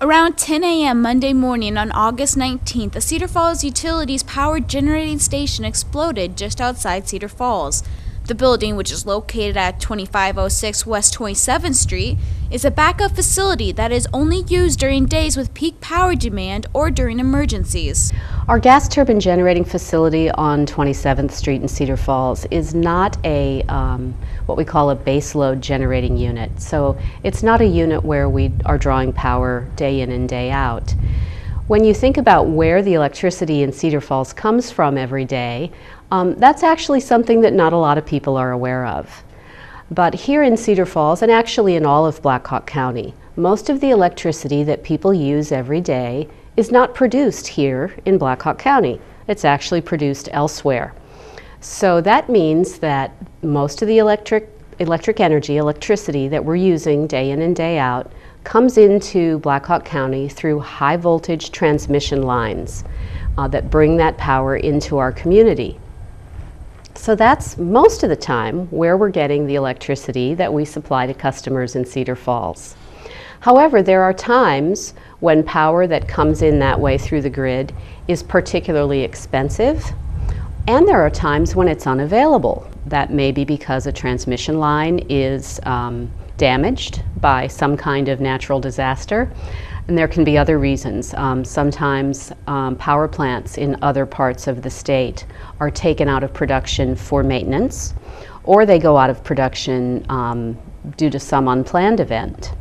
Around 10 a.m. Monday morning on August 19th, the Cedar Falls Utilities powered generating station exploded just outside Cedar Falls. The building, which is located at 2506 West 27th Street, is a backup facility that is only used during days with peak power demand or during emergencies. Our gas turbine generating facility on 27th Street in Cedar Falls is not a what we call a baseload generating unit. So it's not a unit where we are drawing power day in and day out. When you think about where the electricity in Cedar Falls comes from every day, that's actually something that not a lot of people are aware of. But here in Cedar Falls, and actually in all of Black Hawk County, most of the electricity that people use every day is not produced here in Black Hawk County. It's actually produced elsewhere. So that means that most of the electricity that we're using day in and day out comes into Black Hawk County through high voltage transmission lines that bring that power into our community. So that's most of the time where we're getting the electricity that we supply to customers in Cedar Falls. However, there are times when power that comes in that way through the grid is particularly expensive, and there are times when it's unavailable. That may be because a transmission line is damaged by some kind of natural disaster, and there can be other reasons. Sometimes power plants in other parts of the state are taken out of production for maintenance, or they go out of production due to some unplanned event.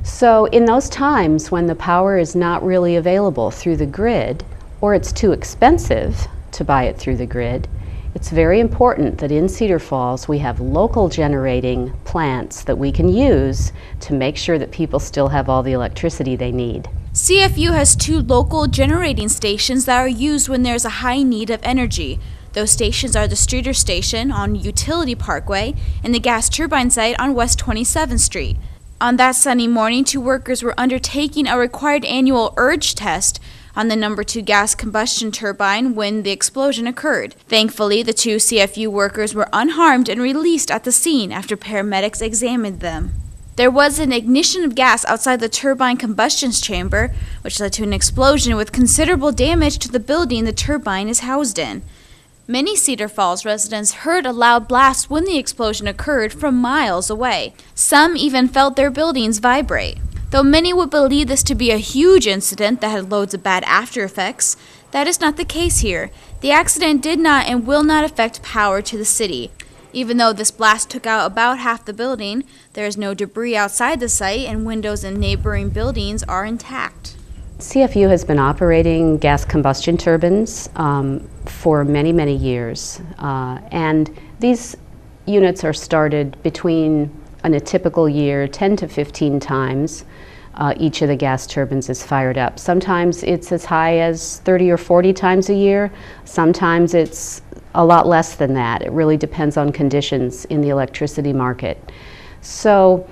So in those times when the power is not really available through the grid, or it's too expensive to buy it through the grid, it's very important that in Cedar Falls we have local generating plants that we can use to make sure that people still have all the electricity they need. CFU has 2 local generating stations that are used when there's a high need of energy. Those stations are the Cedar Station on Utility Parkway and the gas turbine site on West 27th Street. On that sunny morning, 2 workers were undertaking a required annual urge test on the number 2 gas combustion turbine when the explosion occurred. Thankfully, the 2 CFU workers were unharmed and released at the scene after paramedics examined them. There was an ignition of gas outside the turbine combustion chamber, which led to an explosion with considerable damage to the building the turbine is housed in. Many Cedar Falls residents heard a loud blast when the explosion occurred from miles away. Some even felt their buildings vibrate. Though many would believe this to be a huge incident that had loads of bad after effects, that is not the case here. The accident did not and will not affect power to the city. Even though this blast took out about half the building, there is no debris outside the site and windows in neighboring buildings are intact. CFU has been operating gas combustion turbines for many, many years. And these units are started between, in a typical year, 10 to 15 times. Each of the gas turbines is fired up. Sometimes it's as high as 30 or 40 times a year. Sometimes it's a lot less than that. It really depends on conditions in the electricity market. So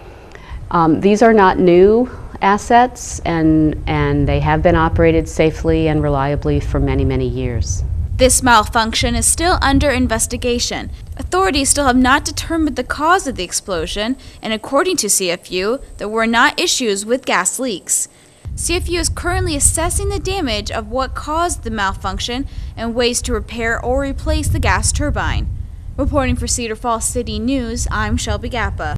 these are not new assets, and they have been operated safely and reliably for many, many years. This malfunction is still under investigation. Authorities still have not determined the cause of the explosion, and according to CFU, there were not issues with gas leaks. CFU is currently assessing the damage of what caused the malfunction and ways to repair or replace the gas turbine. Reporting for Cedar Falls City News, I'm Shelby Gappa.